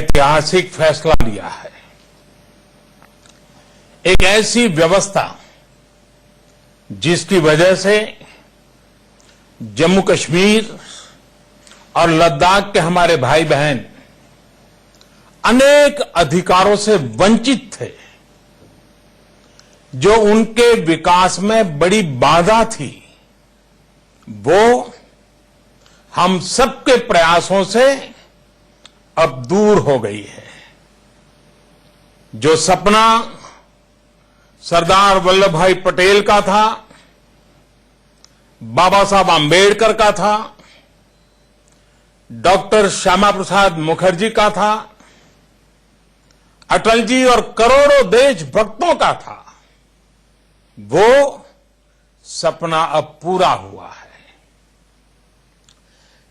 ऐतिहासिक फैसला लिया है। एक ऐसी व्यवस्था जिसकी वजह से जम्मू कश्मीर और लद्दाख के हमारे भाई बहन अनेक अधिकारों से वंचित थे, जो उनके विकास में बड़ी बाधा थी, वो हम सबके प्रयासों से अब दूर हो गई है। जो सपना सरदार वल्लभ भाई पटेल का था, बाबा साहब आंबेडकर का था, डॉक्टर श्यामा प्रसाद मुखर्जी का था, अटल जी और करोड़ों देशभक्तों का था, वो सपना अब पूरा हुआ है।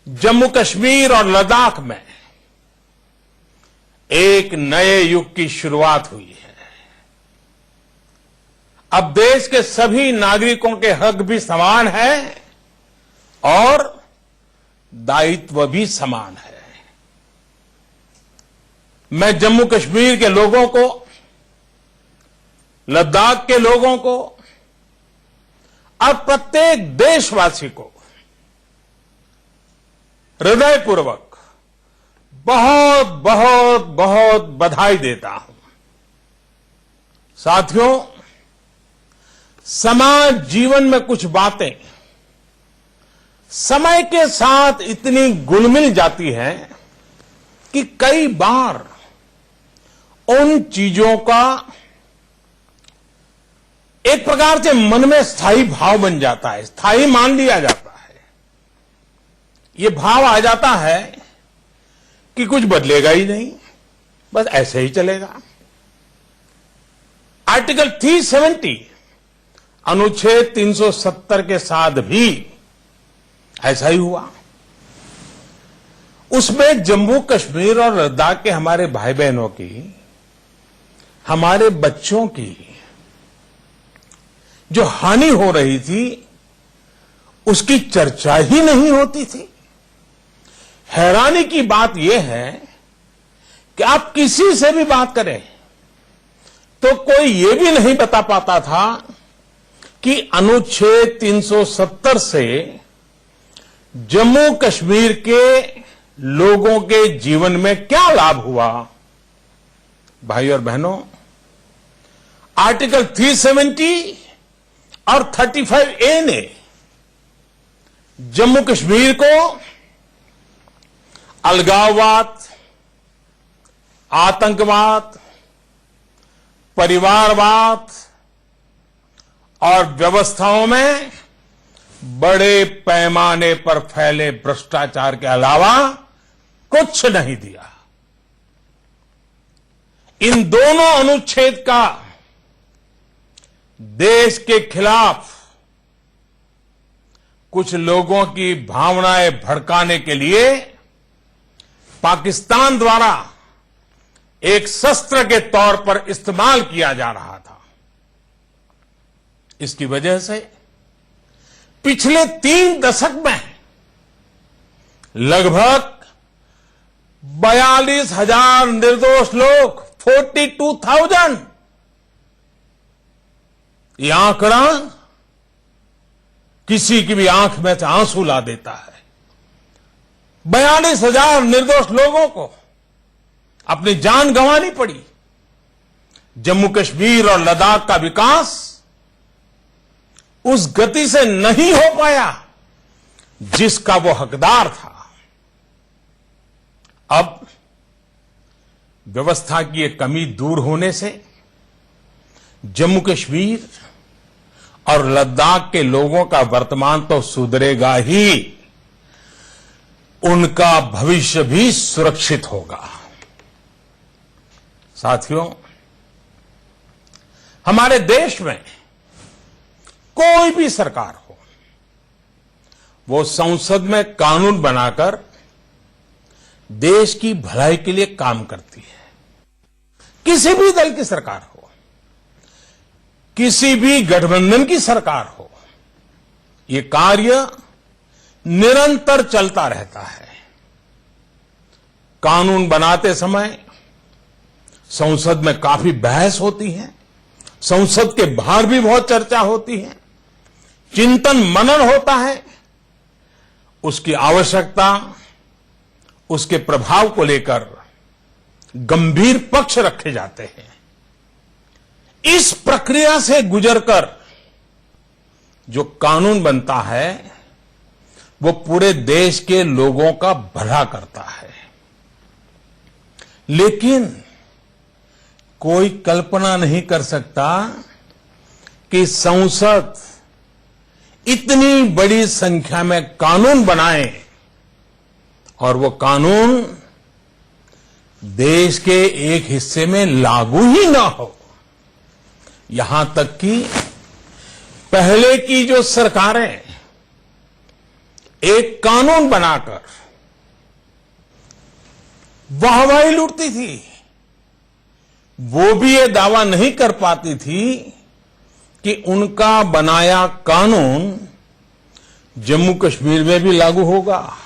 जम्मू कश्मीर और लद्दाख में एक नए युग की शुरुआत हुई है। अब देश के सभी नागरिकों के हक भी समान है और दायित्व भी समान है। मैं जम्मू कश्मीर के लोगों को, लद्दाख के लोगों को और प्रत्येक देशवासी को हृदयपूर्वक बहुत बहुत बहुत बधाई देता हूं। साथियों, समाज जीवन में कुछ बातें समय के साथ इतनी घुल-मिल जाती हैं कि कई बार उन चीजों का एक प्रकार से मन में स्थायी भाव बन जाता है, स्थायी मान लिया जाता है। ये भाव आ जाता है कि कुछ बदलेगा ही नहीं, बस ऐसे ही चलेगा। आर्टिकल 370 अनुच्छेद 370 के साथ भी ऐसा ही हुआ। उसमें जम्मू कश्मीर और लद्दाख के हमारे भाई बहनों की, हमारे बच्चों की जो हानि हो रही थी, उसकी चर्चा ही नहीं होती थी। हैरानी की बात यह है कि आप किसी से भी बात करें तो कोई ये भी नहीं बता पाता था कि अनुच्छेद 370 से जम्मू कश्मीर के लोगों के जीवन में क्या लाभ हुआ। भाई और बहनों, आर्टिकल 370 और 35A ने जम्मू कश्मीर को अलगाववाद, आतंकवाद, परिवारवाद और व्यवस्थाओं में बड़े पैमाने पर फैले भ्रष्टाचार के अलावा कुछ नहीं दिया। इन दोनों अनुच्छेद का देश के खिलाफ कुछ लोगों की भावनाएं भड़काने के लिए पाकिस्तान द्वारा एक शस्त्र के तौर पर इस्तेमाल किया जा रहा था। इसकी वजह से पिछले 3 दशक में लगभग 42,000 निर्दोष लोग, 42,000, यह आंकड़ा किसी की भी आंख में से आंसू ला देता है। 42,000 निर्दोष लोगों को अपनी जान गंवानी पड़ी। जम्मू कश्मीर और लद्दाख का विकास उस गति से नहीं हो पाया जिसका वो हकदार था। अब व्यवस्था की एक कमी दूर होने से जम्मू कश्मीर और लद्दाख के लोगों का वर्तमान तो सुधरेगा ही, उनका भविष्य भी सुरक्षित होगा। साथियों, हमारे देश में कोई भी सरकार हो, वो संसद में कानून बनाकर देश की भलाई के लिए काम करती है। किसी भी दल की सरकार हो, किसी भी गठबंधन की सरकार हो, ये कार्य निरंतर चलता रहता है। कानून बनाते समय संसद में काफी बहस होती है, संसद के बाहर भी बहुत चर्चा होती है, चिंतन मनन होता है। उसकी आवश्यकता, उसके प्रभाव को लेकर गंभीर पक्ष रखे जाते हैं। इस प्रक्रिया से गुजरकर जो कानून बनता है वो पूरे देश के लोगों का भला करता है। लेकिन कोई कल्पना नहीं कर सकता कि संसद इतनी बड़ी संख्या में कानून बनाए और वो कानून देश के एक हिस्से में लागू ही ना हो। यहां तक कि पहले की जो सरकारें एक कानून बनाकर वाहवाही लूटती थी, वो भी ये दावा नहीं कर पाती थी कि उनका बनाया कानून जम्मू कश्मीर में भी लागू होगा।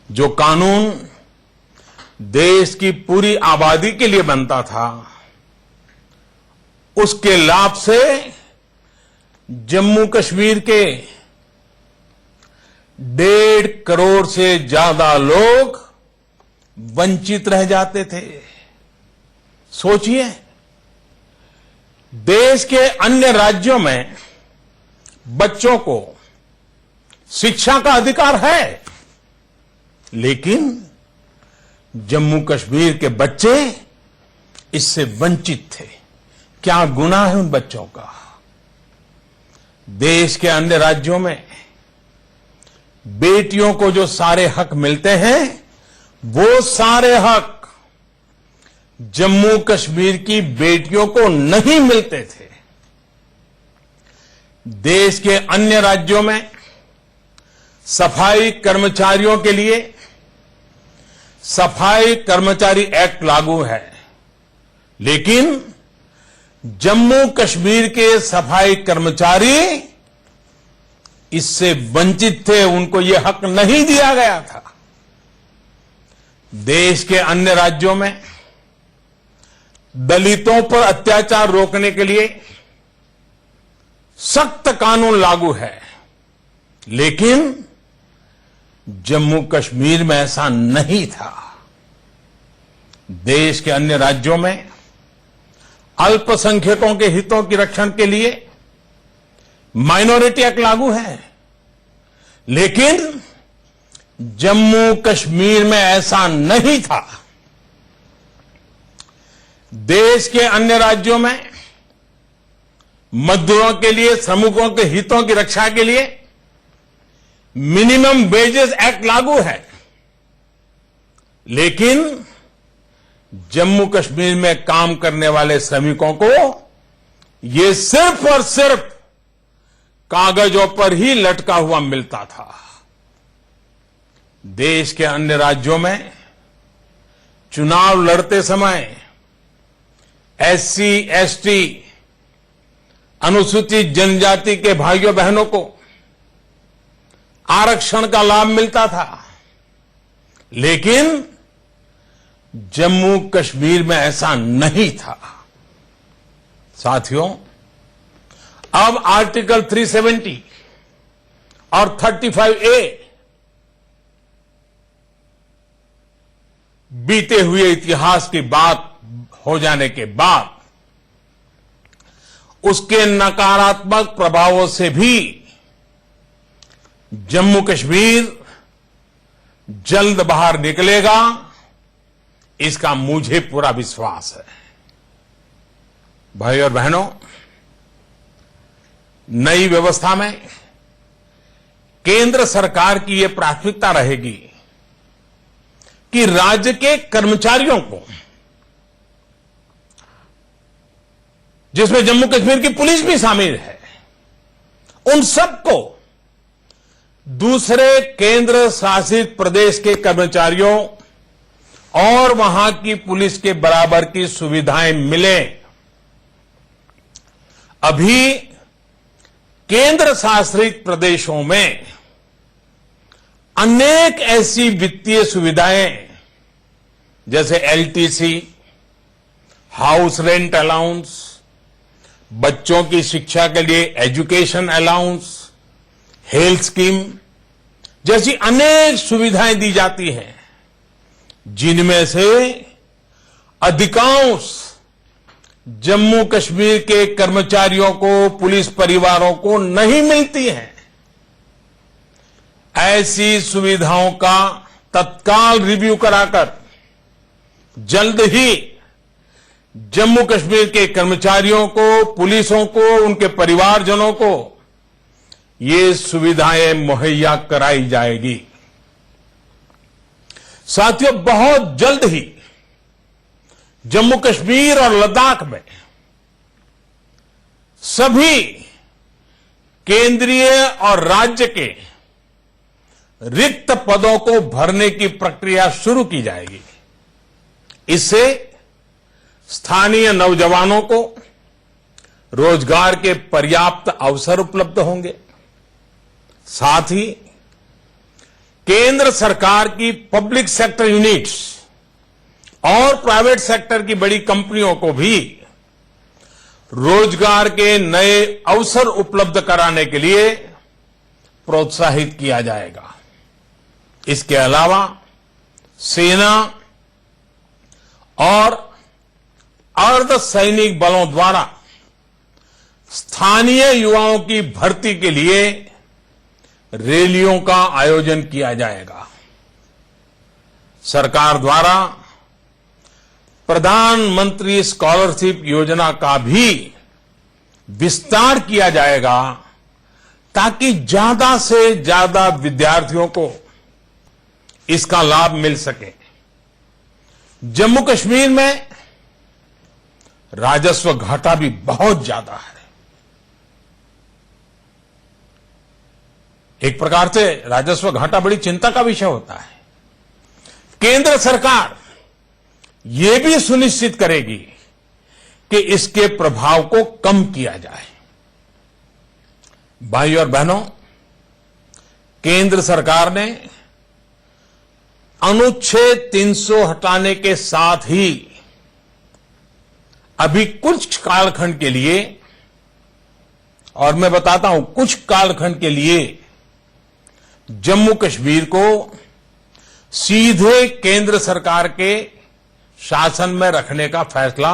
जो कानून देश की पूरी आबादी के लिए बनता था, उसके लाभ से जम्मू कश्मीर के 1.5 करोड़ से ज्यादा लोग वंचित रह जाते थे। सोचिए, देश के अन्य राज्यों में बच्चों को शिक्षा का अधिकार है, लेकिन जम्मू कश्मीर के बच्चे इससे वंचित थे। क्या गुनाह है उन बच्चों का? देश के अन्य राज्यों में बेटियों को जो सारे हक मिलते हैं, वो सारे हक जम्मू कश्मीर की बेटियों को नहीं मिलते थे। देश के अन्य राज्यों में सफाई कर्मचारियों के लिए सफाई कर्मचारी एक्ट लागू है, लेकिन जम्मू कश्मीर के सफाई कर्मचारी इससे वंचित थे, उनको यह हक नहीं दिया गया था। देश के अन्य राज्यों में दलितों पर अत्याचार रोकने के लिए सख्त कानून लागू है, लेकिन जम्मू कश्मीर में ऐसा नहीं था। देश के अन्य राज्यों में अल्पसंख्यकों के हितों की रक्षण के लिए माइनॉरिटी एक्ट लागू है, लेकिन जम्मू कश्मीर में ऐसा नहीं था। देश के अन्य राज्यों में मजदूरों के लिए, श्रमिकों के हितों की रक्षा के लिए मिनिमम वेजेस एक्ट लागू है, लेकिन जम्मू कश्मीर में काम करने वाले श्रमिकों को ये सिर्फ और सिर्फ कागजों पर ही लटका हुआ मिलता था। देश के अन्य राज्यों में चुनाव लड़ते समय एससी, एसटी, अनुसूचित जनजाति के भाइयों बहनों को आरक्षण का लाभ मिलता था, लेकिन जम्मू कश्मीर में ऐसा नहीं था। साथियों, अब आर्टिकल 370 और 35A बीते हुए इतिहास की बात हो जाने के बाद उसके नकारात्मक प्रभावों से भी जम्मू कश्मीर जल्द बाहर निकलेगा, इसका मुझे पूरा विश्वास है। भाई और बहनों, नई व्यवस्था में केंद्र सरकार की यह प्राथमिकता रहेगी कि राज्य के कर्मचारियों को, जिसमें जम्मू कश्मीर की पुलिस भी शामिल है, उन सबको दूसरे केंद्र शासित प्रदेश के कर्मचारियों और वहां की पुलिस के बराबर की सुविधाएं मिले। अभी केंद्र शासित प्रदेशों में अनेक ऐसी वित्तीय सुविधाएं जैसे एलटीसी, हाउस रेंट अलाउंस, बच्चों की शिक्षा के लिए एजुकेशन अलाउंस, हेल्थ स्कीम जैसी अनेक सुविधाएं दी जाती हैं, जिनमें से अधिकांश जम्मू कश्मीर के कर्मचारियों को, पुलिस परिवारों को नहीं मिलती हैं। ऐसी सुविधाओं का तत्काल रिव्यू कराकर जल्द ही जम्मू कश्मीर के कर्मचारियों को, पुलिसों को, उनके परिवारजनों को ये सुविधाएं मुहैया कराई जाएगी। साथियों, बहुत जल्द ही जम्मू कश्मीर और लद्दाख में सभी केंद्रीय और राज्य के रिक्त पदों को भरने की प्रक्रिया शुरू की जाएगी। इससे स्थानीय नौजवानों को रोजगार के पर्याप्त अवसर उपलब्ध होंगे। साथ ही केंद्र सरकार की पब्लिक सेक्टर यूनिट्स और प्राइवेट सेक्टर की बड़ी कंपनियों को भी रोजगार के नए अवसर उपलब्ध कराने के लिए प्रोत्साहित किया जाएगा। इसके अलावा सेना और अर्ध सैनिक बलों द्वारा स्थानीय युवाओं की भर्ती के लिए रैलियों का आयोजन किया जाएगा। सरकार द्वारा प्रधानमंत्री स्कॉलरशिप योजना का भी विस्तार किया जाएगा ताकि ज्यादा से ज्यादा विद्यार्थियों को इसका लाभ मिल सके। जम्मू कश्मीर में राजस्व घाटा भी बहुत ज्यादा है। एक प्रकार से राजस्व घाटा बड़ी चिंता का विषय होता है। केंद्र सरकार ये भी सुनिश्चित करेगी कि इसके प्रभाव को कम किया जाए। भाइयों और बहनों, केंद्र सरकार ने अनुच्छेद 300 हटाने के साथ ही अभी कुछ कालखंड के लिए, और मैं बताता हूं कुछ कालखंड के लिए, जम्मू कश्मीर को सीधे केंद्र सरकार के शासन में रखने का फैसला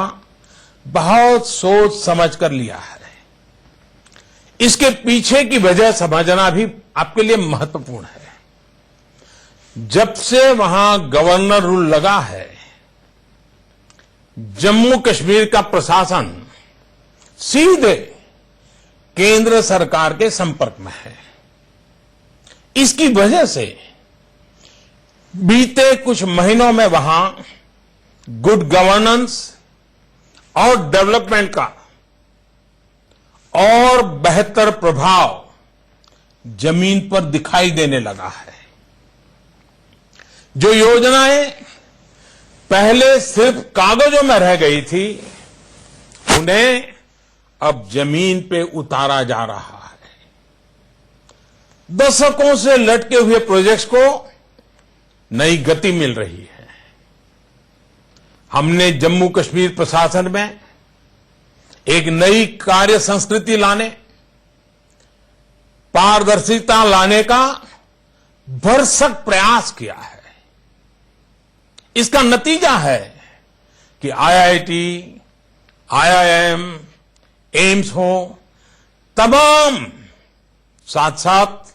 बहुत सोच समझ कर लिया है। इसके पीछे की वजह समझना भी आपके लिए महत्वपूर्ण है। जब से वहां गवर्नर रूल लगा है, जम्मू कश्मीर का प्रशासन सीधे केंद्र सरकार के संपर्क में है। इसकी वजह से बीते कुछ महीनों में वहां गुड गवर्नेंस और डेवलपमेंट का और बेहतर प्रभाव जमीन पर दिखाई देने लगा है। जो योजनाएं पहले सिर्फ कागजों में रह गई थी, उन्हें अब जमीन पे उतारा जा रहा है। दशकों से लटके हुए प्रोजेक्ट्स को नई गति मिल रही है। हमने जम्मू कश्मीर प्रशासन में एक नई कार्य संस्कृति लाने, पारदर्शिता लाने का भरसक प्रयास किया है। इसका नतीजा है कि आईआईटी, आईआईएम, एम्स हो, तमाम साथ साथ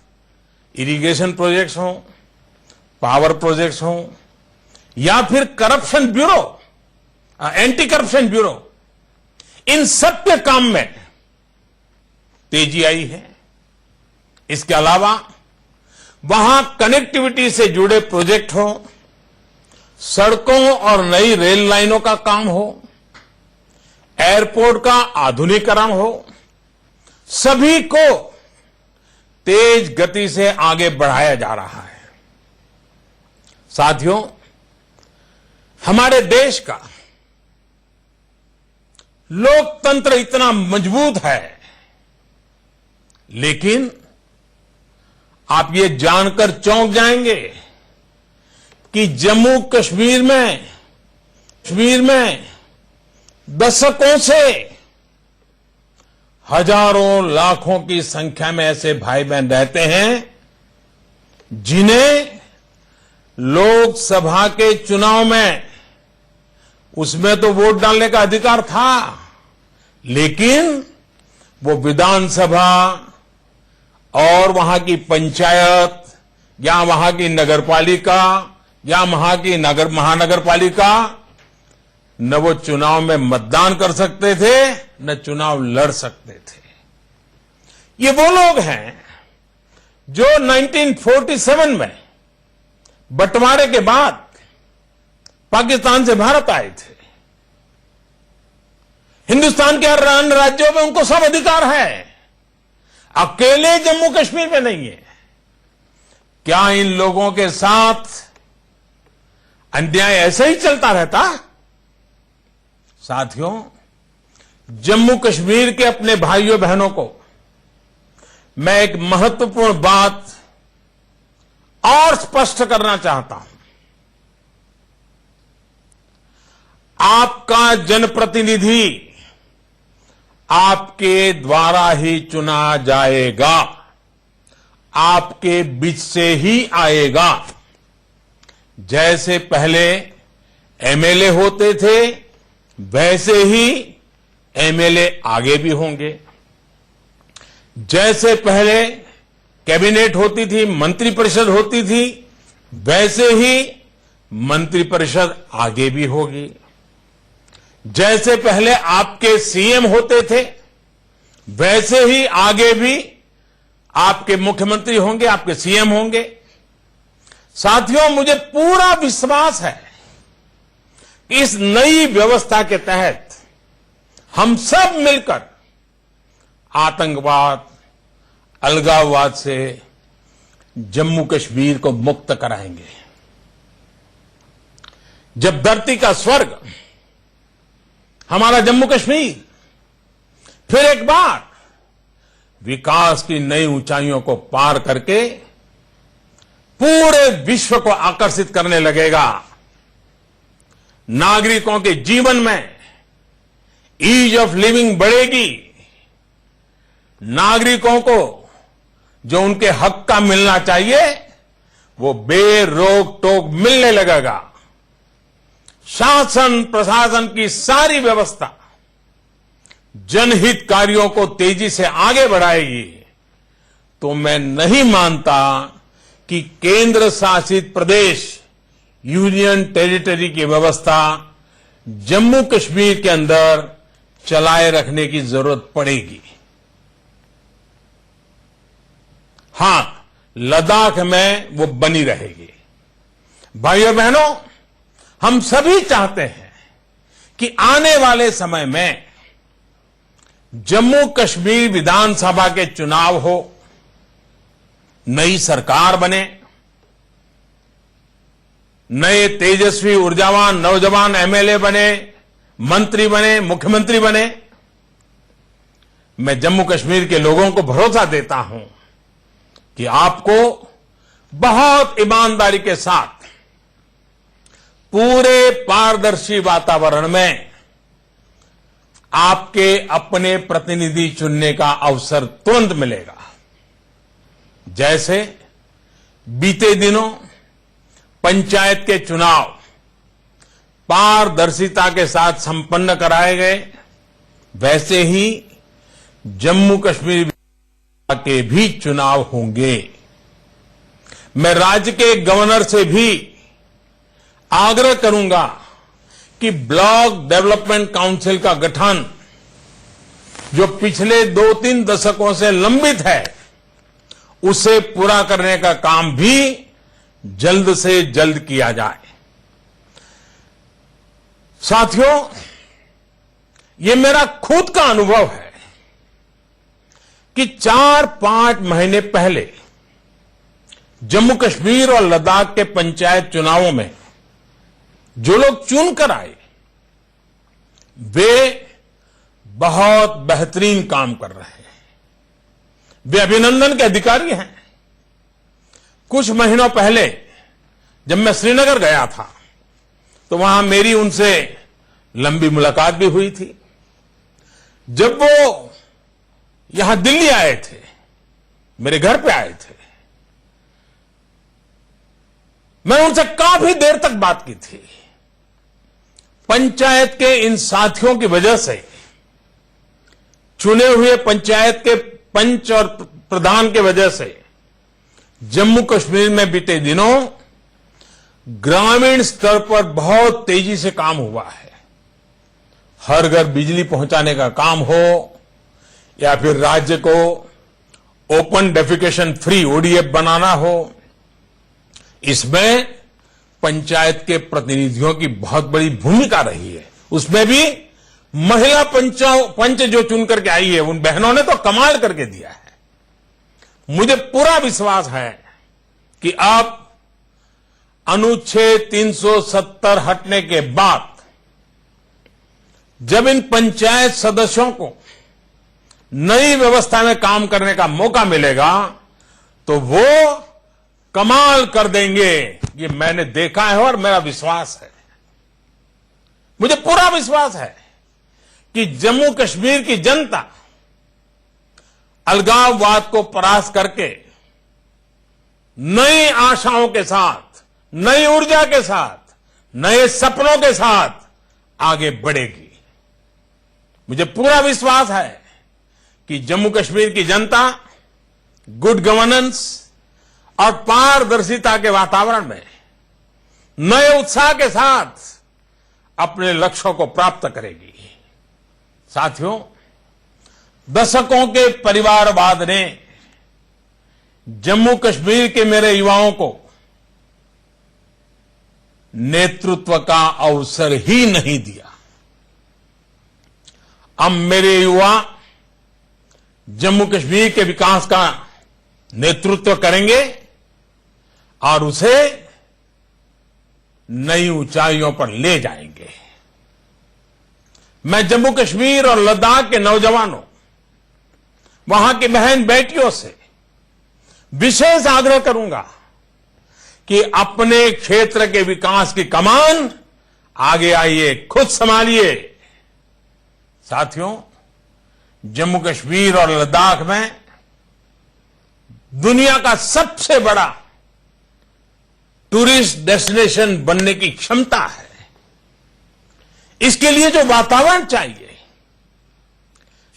इरिगेशन प्रोजेक्ट्स हो, पावर प्रोजेक्ट्स हो, या फिर corruption bureau, anti corruption bureau, इन सब के काम में तेजी आई है। इसके अलावा वहां कनेक्टिविटी से जुड़े प्रोजेक्ट हो, सड़कों और नई रेल लाइनों का काम हो, एयरपोर्ट का आधुनिकीकरण हो, सभी को तेज गति से आगे बढ़ाया जा रहा है। साथियों, हमारे देश का लोकतंत्र इतना मजबूत है, लेकिन आप ये जानकर चौंक जाएंगे कि जम्मू कश्मीर में कश्मीर में दशकों से हजारों लाखों की संख्या में ऐसे भाई बहन रहते हैं जिन्हें लोकसभा के चुनाव में उसमें तो वोट डालने का अधिकार था, लेकिन वो विधानसभा और वहां की पंचायत या वहां की नगरपालिका या वहां की महानगरपालिका न वो चुनाव में मतदान कर सकते थे न चुनाव लड़ सकते थे। ये वो लोग हैं जो 1947 में बंटवारे के बाद पाकिस्तान से भारत आए थे। हिंदुस्तान के हर अन्य राज्यों में उनको सब अधिकार है, अकेले जम्मू कश्मीर में नहीं है। क्या इन लोगों के साथ अन्याय ऐसे ही चलता रहता? साथियों, जम्मू कश्मीर के अपने भाइयों बहनों को मैं एक महत्वपूर्ण बात और स्पष्ट करना चाहता हूं। आपका जनप्रतिनिधि आपके द्वारा ही चुना जाएगा, आपके बीच से ही आएगा। जैसे पहले एमएलए होते थे वैसे ही एमएलए आगे भी होंगे। जैसे पहले कैबिनेट होती थी, मंत्रिपरिषद होती थी, वैसे ही मंत्रिपरिषद आगे भी होगी। जैसे पहले आपके सीएम होते थे वैसे ही आगे भी आपके मुख्यमंत्री होंगे, आपके सीएम होंगे। साथियों, मुझे पूरा विश्वास है कि इस नई व्यवस्था के तहत हम सब मिलकर आतंकवाद, अलगाववाद से जम्मू कश्मीर को मुक्त कराएंगे। जब धरती का स्वर्ग हमारा जम्मू कश्मीर फिर एक बार विकास की नई ऊंचाइयों को पार करके पूरे विश्व को आकर्षित करने लगेगा, नागरिकों के जीवन में ईज ऑफ लिविंग बढ़ेगी, नागरिकों को जो उनके हक का मिलना चाहिए वो बेरोक टोक मिलने लगेगा। शासन प्रशासन की सारी व्यवस्था जनहित कार्यों को तेजी से आगे बढ़ाएगी। तो मैं नहीं मानता कि केंद्र शासित प्रदेश, यूनियन टेरिटरी की व्यवस्था जम्मू कश्मीर के अंदर चलाए रखने की जरूरत पड़ेगी। हां, लद्दाख में वो बनी रहेगी। भाइयों बहनों, हम सभी चाहते हैं कि आने वाले समय में जम्मू कश्मीर विधानसभा के चुनाव हो, नई सरकार बने, नए तेजस्वी ऊर्जावान नौजवान एमएलए बने, मंत्री बने, मुख्यमंत्री बने। मैं जम्मू कश्मीर के लोगों को भरोसा देता हूं कि आपको बहुत ईमानदारी के साथ पूरे पारदर्शी वातावरण में आपके अपने प्रतिनिधि चुनने का अवसर तुरंत मिलेगा। जैसे बीते दिनों पंचायत के चुनाव पारदर्शिता के साथ संपन्न कराए गए, वैसे ही जम्मू कश्मीर के भी चुनाव होंगे। मैं राज्य के गवर्नर से भी आग्रह करूंगा कि ब्लॉक डेवलपमेंट काउंसिल का गठन जो पिछले 2-3 दशकों से लंबित है, उसे पूरा करने का काम भी जल्द से जल्द किया जाए। साथियों, ये मेरा खुद का अनुभव है कि 4-5 महीने पहले जम्मू कश्मीर और लद्दाख के पंचायत चुनावों में जो लोग चुनकर आए वे बहुत बेहतरीन काम कर रहे हैं, वे अभिनंदन के अधिकारी हैं। कुछ महीनों पहले जब मैं श्रीनगर गया था तो वहां मेरी उनसे लंबी मुलाकात भी हुई थी। जब वो यहां दिल्ली आए थे, मेरे घर पे आए थे, मैंने उनसे काफी देर तक बात की थी। पंचायत के इन साथियों की वजह से, चुने हुए पंचायत के पंच और प्रधान की वजह से जम्मू कश्मीर में बीते दिनों ग्रामीण स्तर पर बहुत तेजी से काम हुआ है। हर घर बिजली पहुंचाने का काम हो या फिर राज्य को ओपन डेफिकेशन फ्री ओडीएफ बनाना हो, इसमें पंचायत के प्रतिनिधियों की बहुत बड़ी भूमिका रही है। उसमें भी महिला पंच जो चुन करके आई है, उन बहनों ने तो कमाल करके दिया है। मुझे पूरा विश्वास है कि अब अनुच्छेद 370 हटने के बाद जब इन पंचायत सदस्यों को नई व्यवस्था में काम करने का मौका मिलेगा तो वो कमाल कर देंगे। ये मैंने देखा है और मेरा विश्वास है, मुझे पूरा विश्वास है कि जम्मू कश्मीर की जनता अलगाववाद को परास्त करके नई आशाओं के साथ, नई ऊर्जा के साथ, नए सपनों के साथ आगे बढ़ेगी। मुझे पूरा विश्वास है कि जम्मू कश्मीर की जनता गुड गवर्नेंस और पारदर्शिता के वातावरण में नए उत्साह के साथ अपने लक्ष्यों को प्राप्त करेगी। साथियों, दशकों के परिवारवाद ने जम्मू कश्मीर के मेरे युवाओं को नेतृत्व का अवसर ही नहीं दिया। अब मेरे युवा जम्मू कश्मीर के विकास का नेतृत्व करेंगे और उसे नई ऊंचाइयों पर ले जाएंगे। मैं जम्मू कश्मीर और लद्दाख के नौजवानों, वहां की बहन बेटियों से विशेष आग्रह करूंगा कि अपने क्षेत्र के विकास की कमान आगे आइए, खुद संभालिए। साथियों, जम्मू कश्मीर और लद्दाख में दुनिया का सबसे बड़ा टूरिस्ट डेस्टिनेशन बनने की क्षमता है। इसके लिए जो वातावरण चाहिए,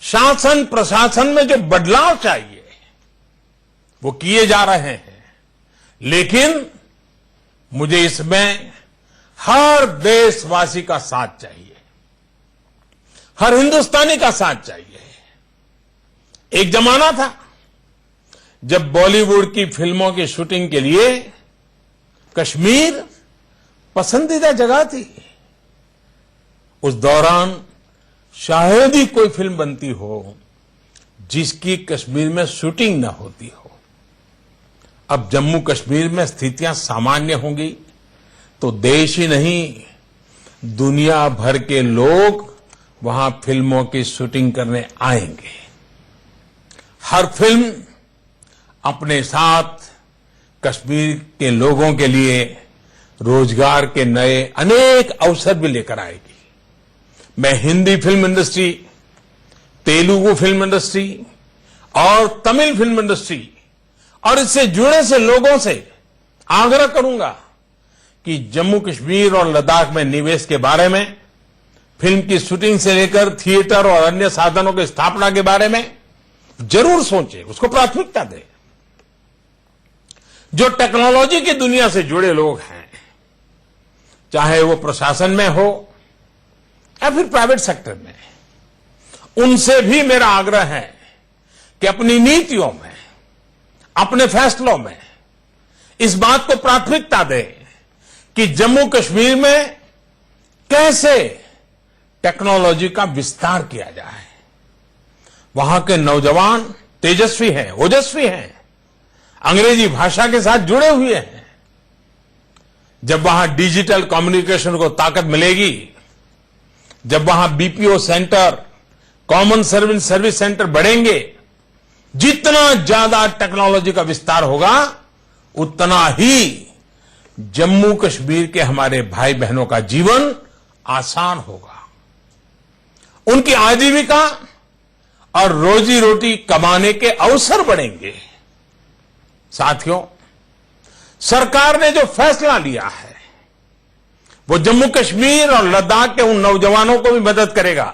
शासन प्रशासन में जो बदलाव चाहिए, वो किए जा रहे हैं। लेकिन मुझे इसमें हर देशवासी का साथ चाहिए, हर हिंदुस्तानी का साथ चाहिए। एक जमाना था जब बॉलीवुड की फिल्मों की शूटिंग के लिए कश्मीर पसंदीदा जगह थी। उस दौरान शायद ही कोई फिल्म बनती हो जिसकी कश्मीर में शूटिंग न होती हो। अब जम्मू कश्मीर में स्थितियां सामान्य होंगी तो देश ही नहीं, दुनिया भर के लोग वहां फिल्मों की शूटिंग करने आएंगे। हर फिल्म अपने साथ कश्मीर के लोगों के लिए रोजगार के नए अनेक अवसर भी लेकर आएगी। मैं Hindi film industry, Telugu film industry और तमिल फिल्म इंडस्ट्री और इससे जुड़े से लोगों से आग्रह करूंगा कि जम्मू कश्मीर और लद्दाख में निवेश के बारे में, फिल्म की शूटिंग से लेकर थिएटर और अन्य साधनों की स्थापना के बारे में जरूर सोचें, उसको प्राथमिकता दें। जो टेक्नोलॉजी की दुनिया से जुड़े लोग हैं, चाहे वो प्रशासन में हो या फिर प्राइवेट सेक्टर में, उनसे भी मेरा आग्रह है कि अपनी नीतियों में, अपने फैसलों में इस बात को प्राथमिकता दें कि जम्मू कश्मीर में कैसे टेक्नोलॉजी का विस्तार किया जाए। वहां के नौजवान तेजस्वी हैं, ओजस्वी हैं, अंग्रेजी भाषा के साथ जुड़े हुए हैं। जब वहां डिजिटल कम्युनिकेशन को ताकत मिलेगी, जब वहां BPO centre, common service centre बढ़ेंगे, जितना ज्यादा टेक्नोलॉजी का विस्तार होगा उतना ही जम्मू कश्मीर के हमारे भाई बहनों का जीवन आसान होगा, उनकी आजीविका और रोजी रोटी कमाने के अवसर बढ़ेंगे। साथियों, सरकार ने जो फैसला लिया है वो जम्मू कश्मीर और लद्दाख के उन नौजवानों को भी मदद करेगा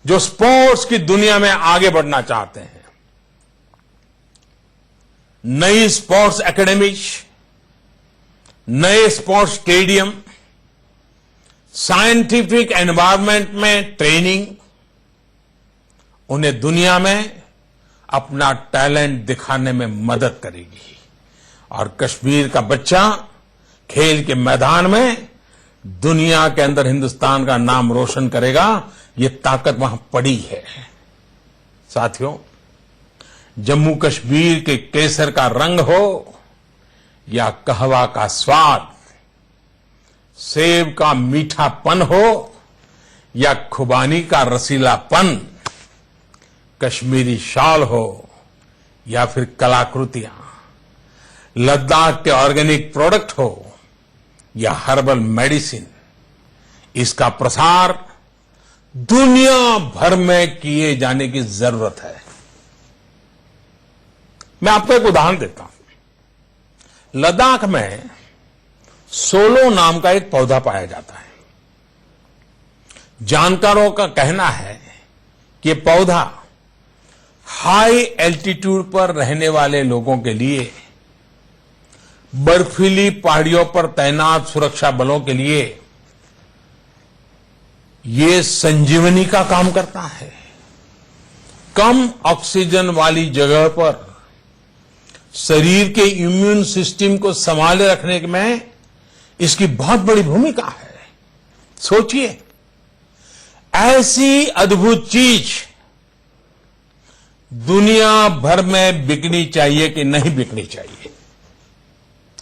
जो स्पोर्ट्स की दुनिया में आगे बढ़ना चाहते हैं। नई स्पोर्ट्स एकेडमीज, नए स्पोर्ट्स स्टेडियम, साइंटिफिक एनवायरनमेंट में ट्रेनिंग उन्हें दुनिया में अपना टैलेंट दिखाने में मदद करेगी और कश्मीर का बच्चा खेल के मैदान में दुनिया के अंदर हिंदुस्तान का नाम रोशन करेगा। ये ताकत वहां पड़ी है। साथियों, जम्मू कश्मीर के केसर का रंग हो या कहवा का स्वाद, सेब का मीठापन हो या खुबानी का रसीलापन, कश्मीरी शॉल हो या फिर कलाकृतियां, लद्दाख के ऑर्गेनिक प्रोडक्ट हो या हर्बल मेडिसिन, इसका प्रसार दुनिया भर में किए जाने की जरूरत है। मैं आपको एक उदाहरण देता हूं। लद्दाख में सोलो नाम का एक पौधा पाया जाता है। जानकारों का कहना है कि यह पौधा हाई एल्टीट्यूड पर रहने वाले लोगों के लिए, बर्फीली पहाड़ियों पर तैनात सुरक्षा बलों के लिए ये संजीवनी का काम करता है। कम ऑक्सीजन वाली जगह पर शरीर के इम्यून सिस्टम को संभाले रखने में इसकी बहुत बड़ी भूमिका है। सोचिए, ऐसी अद्भुत चीज दुनिया भर में बिकनी चाहिए कि नहीं बिकनी चाहिए?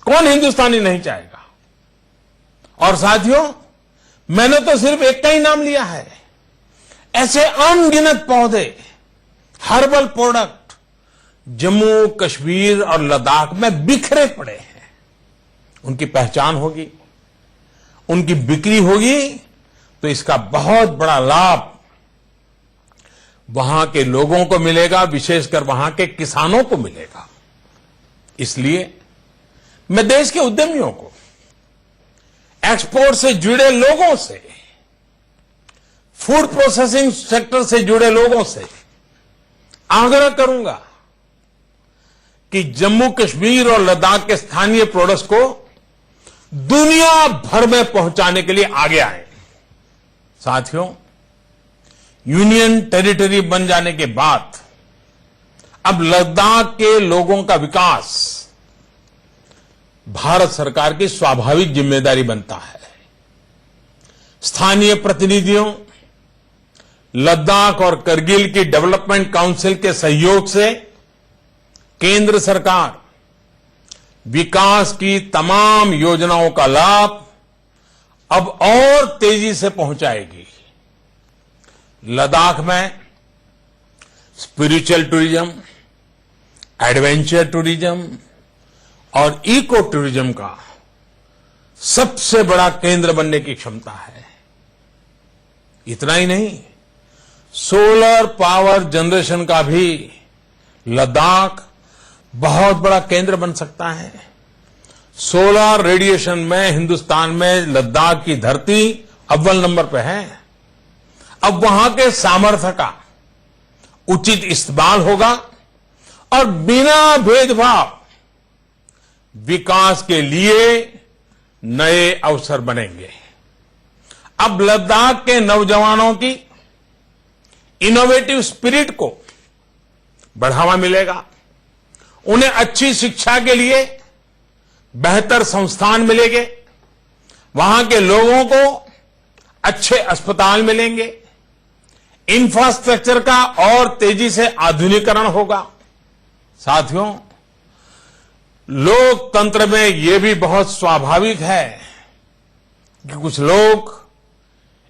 कौन हिंदुस्तानी नहीं चाहेगा? और साथियों, मैंने तो सिर्फ एक का ही नाम लिया है। ऐसे अनगिनत पौधे, हर्बल प्रोडक्ट जम्मू कश्मीर और लद्दाख में बिखरे पड़े हैं। उनकी पहचान होगी, उनकी बिक्री होगी तो इसका बहुत बड़ा लाभ वहां के लोगों को मिलेगा, विशेषकर वहां के किसानों को मिलेगा। इसलिए मैं देश के उद्यमियों को, एक्सपोर्ट से जुड़े लोगों से, फूड प्रोसेसिंग सेक्टर से जुड़े लोगों से आग्रह करूंगा कि जम्मू कश्मीर और लद्दाख के स्थानीय प्रोडक्ट्स को दुनिया भर में पहुंचाने के लिए आगे आए। साथियों, यूनियन टेरिटरी बन जाने के बाद अब लद्दाख के लोगों का विकास भारत सरकार की स्वाभाविक जिम्मेदारी बनता है। स्थानीय प्रतिनिधियों, लद्दाख और करगिल की डेवलपमेंट काउंसिल के सहयोग से केंद्र सरकार विकास की तमाम योजनाओं का लाभ अब और तेजी से पहुंचाएगी। लद्दाख में स्पिरिचुअल टूरिज्म, एडवेंचर टूरिज्म और इको टूरिज्म का सबसे बड़ा केंद्र बनने की क्षमता है। इतना ही नहीं, सोलर पावर जनरेशन का भी लद्दाख बहुत बड़ा केंद्र बन सकता है। सोलर रेडिएशन में हिंदुस्तान में लद्दाख की धरती अव्वल नंबर पे है। अब वहां के सामर्थ्य का उचित इस्तेमाल होगा और बिना भेदभाव विकास के लिए नए अवसर बनेंगे। अब लद्दाख के नौजवानों की इनोवेटिव स्पिरिट को बढ़ावा मिलेगा। उन्हें अच्छी शिक्षा के लिए बेहतर संस्थान मिलेंगे। वहां के लोगों को अच्छे अस्पताल मिलेंगे। इंफ्रास्ट्रक्चर का और तेजी से आधुनिकीकरण होगा। साथियों, लोकतंत्र में यह भी बहुत स्वाभाविक है कि कुछ लोग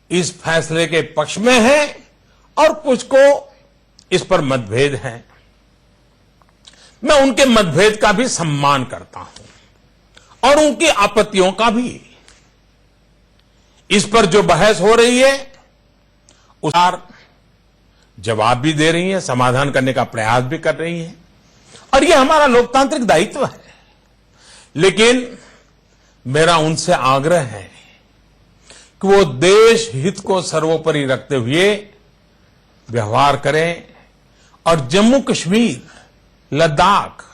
इस फैसले के पक्ष में हैं और कुछ को इस पर मतभेद है। मैं उनके मतभेद का भी सम्मान करता हूं और उनकी आपत्तियों का भी। इस पर जो बहस हो रही है उस पर जवाब भी दे रही है, समाधान करने का प्रयास भी कर रही है, और यह हमारा लोकतांत्रिक दायित्व है। लेकिन मेरा उनसे आग्रह है कि वो देश हित को सर्वोपरि रखते हुए व्यवहार करें और जम्मू कश्मीर, लद्दाख,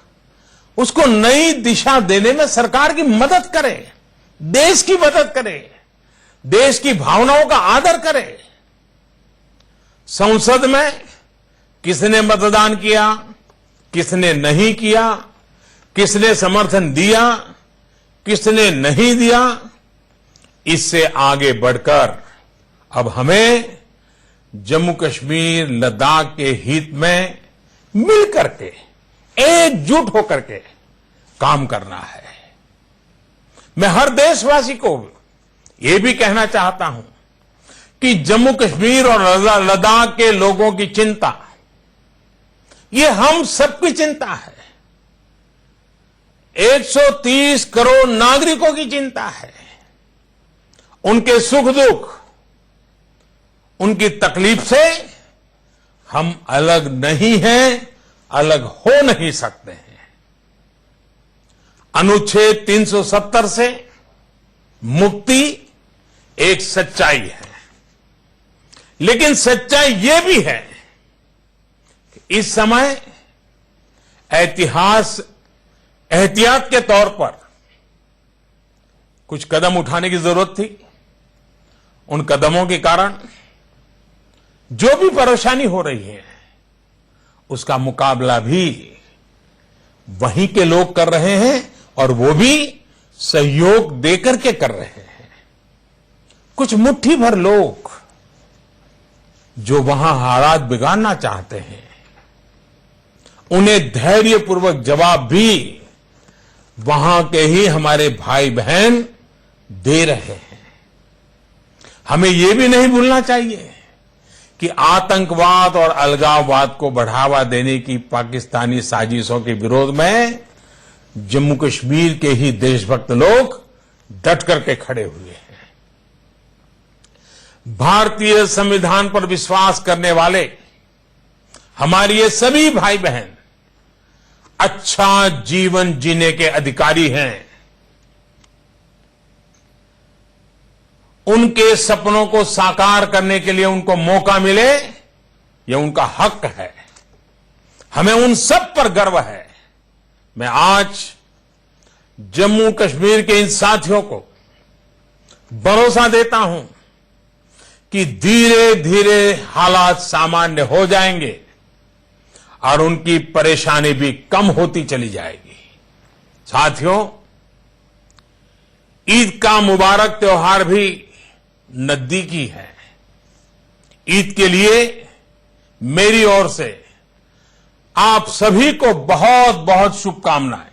उसको नई दिशा देने में सरकार की मदद करें, देश की मदद करें, देश की भावनाओं का आदर करें। संसद में किसने मतदान किया, किसने नहीं किया, किसने समर्थन दिया, किसने नहीं दिया, इससे आगे बढ़कर अब हमें जम्मू कश्मीर, लद्दाख के हित में मिल करके, एकजुट होकर के काम करना है। मैं हर देशवासी को यह भी कहना चाहता हूं कि जम्मू कश्मीर और लद्दाख के लोगों की चिंता, ये हम सबकी चिंता है। 130 करोड़ नागरिकों की चिंता है। उनके सुख दुख, उनकी तकलीफ से हम अलग नहीं हैं, अलग हो नहीं सकते हैं। अनुच्छेद 370 से मुक्ति एक सच्चाई है, लेकिन सच्चाई यह भी है कि इस समय एहतियात के तौर पर कुछ कदम उठाने की जरूरत थी। उन कदमों के कारण जो भी परेशानी हो रही है उसका मुकाबला भी वहीं के लोग कर रहे हैं, और वो भी सहयोग देकर के कर रहे हैं। कुछ मुट्ठी भर लोग जो वहां हालात बिगाड़ना चाहते हैं, उन्हें धैर्यपूर्वक जवाब भी वहां के ही हमारे भाई बहन दे रहे हैं। हमें यह भी नहीं भूलना चाहिए कि आतंकवाद और अलगाववाद को बढ़ावा देने की पाकिस्तानी साजिशों के विरोध में जम्मू कश्मीर के ही देशभक्त लोग डट करके खड़े हुए हैं। भारतीय संविधान पर विश्वास करने वाले हमारे ये सभी भाई बहन अच्छा जीवन जीने के अधिकारी हैं। उनके सपनों को साकार करने के लिए उनको मौका मिले, यह उनका हक है। हमें उन सब पर गर्व है। मैं आज जम्मू कश्मीर के इन साथियों को भरोसा देता हूं कि धीरे धीरे हालात सामान्य हो जाएंगे और उनकी परेशानी भी कम होती चली जाएगी। साथियों, ईद का मुबारक त्योहार भी नजदीकी है। ईद के लिए मेरी ओर से आप सभी को बहुत बहुत शुभकामनाएं।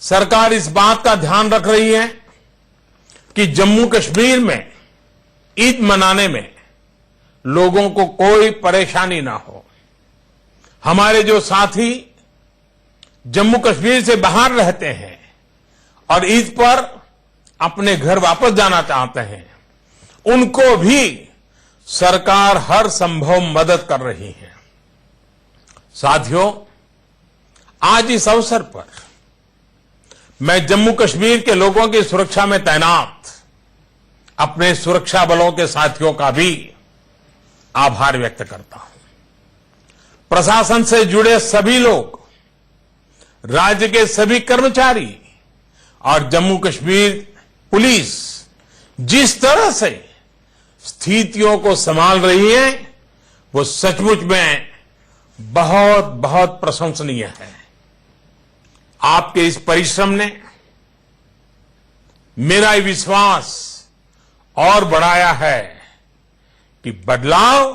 सरकार इस बात का ध्यान रख रही है कि जम्मू कश्मीर में ईद मनाने में लोगों को कोई परेशानी ना हो। हमारे जो साथी जम्मू कश्मीर से बाहर रहते हैं और ईद पर अपने घर वापस जाना चाहते हैं, उनको भी सरकार हर संभव मदद कर रही है। साथियों, आज इस अवसर पर मैं जम्मू कश्मीर के लोगों की सुरक्षा में तैनात अपने सुरक्षा बलों के साथियों का भी आभार व्यक्त करता हूं। प्रशासन से जुड़े सभी लोग, राज्य के सभी कर्मचारी और जम्मू कश्मीर पुलिस जिस तरह से स्थितियों को संभाल रही है, वो सचमुच में बहुत बहुत प्रशंसनीय है। आपके इस परिश्रम ने मेरा ये विश्वास और बढ़ाया है कि बदलाव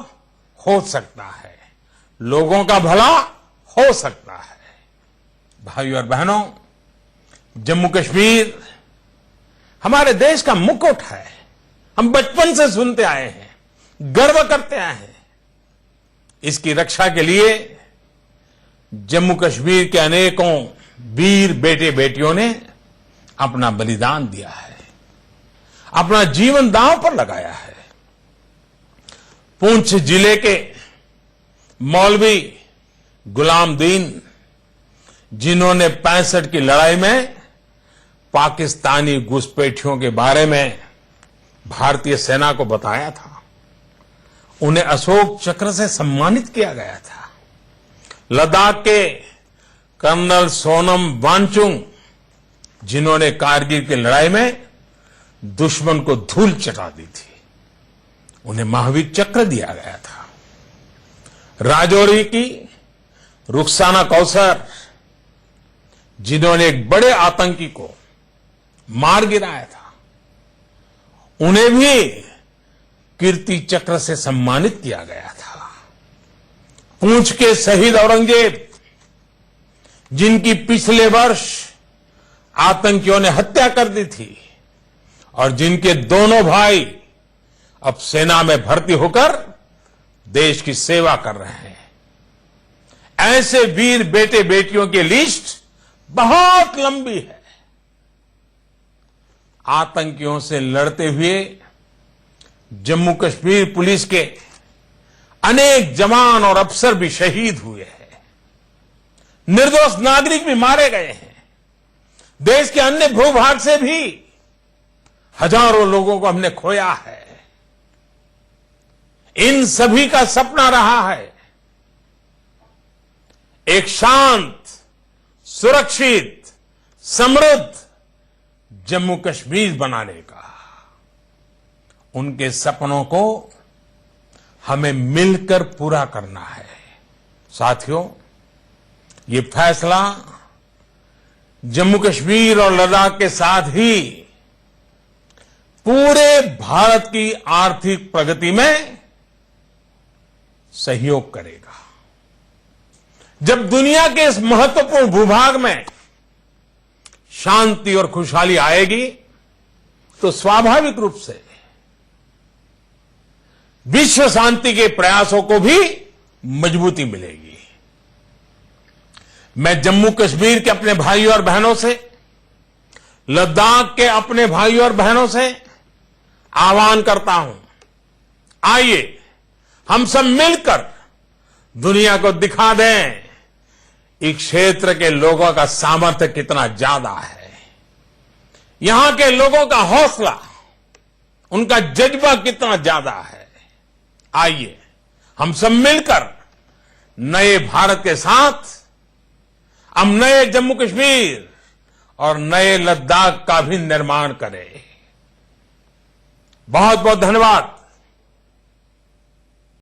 हो सकता है, लोगों का भला हो सकता है। भाइयों और बहनों, जम्मू कश्मीर हमारे देश का मुकुट है। हम बचपन से सुनते आए हैं, गर्व करते आए हैं। इसकी रक्षा के लिए जम्मू कश्मीर के अनेकों वीर बेटे बेटियों ने अपना बलिदान दिया है, अपना जीवन दांव पर लगाया है। पुंछ जिले के मौलवी गुलाम दीन, जिन्होंने 65 की लड़ाई में पाकिस्तानी घुसपैठियों के बारे में भारतीय सेना को बताया था, उन्हें अशोक चक्र से सम्मानित किया गया था। लद्दाख के कर्नल सोनम वांगचुक, जिन्होंने कारगिल की लड़ाई में दुश्मन को धूल चटा दी थी, उन्हें महावीर चक्र दिया गया था। राजौरी की रुखसाना कौसर, जिन्होंने एक बड़े आतंकी को मार गिराया था, उन्हें भी कीर्ति चक्र से सम्मानित किया गया था। पुंछ के शहीद औरंगजेब, जिनकी पिछले वर्ष आतंकियों ने हत्या कर दी थी और जिनके दोनों भाई अब सेना में भर्ती होकर देश की सेवा कर रहे हैं, ऐसे वीर बेटे बेटियों की लिस्ट बहुत लंबी है। आतंकियों से लड़ते हुए जम्मू कश्मीर पुलिस के अनेक जवान और अफसर भी शहीद हुए हैं, निर्दोष नागरिक भी मारे गए हैं। देश के अन्य भूभाग से भी हजारों लोगों को हमने खोया है। इन सभी का सपना रहा है एक शांत, सुरक्षित, समृद्ध जम्मू कश्मीर बनाने का। उनके सपनों को हमें मिलकर पूरा करना है। साथियों, ये फैसला जम्मू कश्मीर और लद्दाख के साथ ही पूरे भारत की आर्थिक प्रगति में सहयोग करेगा। जब दुनिया के इस महत्वपूर्ण भूभाग में शांति और खुशहाली आएगी, तो स्वाभाविक रूप से विश्व शांति के प्रयासों को भी मजबूती मिलेगी। मैं जम्मू कश्मीर के अपने भाइयों और बहनों से, लद्दाख के अपने भाइयों और बहनों से आह्वान करता हूं, आइए हम सब मिलकर दुनिया को दिखा दें इस क्षेत्र के लोगों का सामर्थ्य कितना ज्यादा है, यहां के लोगों का हौसला, उनका जज्बा कितना ज्यादा है। आइए हम सब मिलकर नए भारत के साथ हम नए जम्मू कश्मीर और नए लद्दाख का भी निर्माण करें। बहुत बहुत धन्यवाद।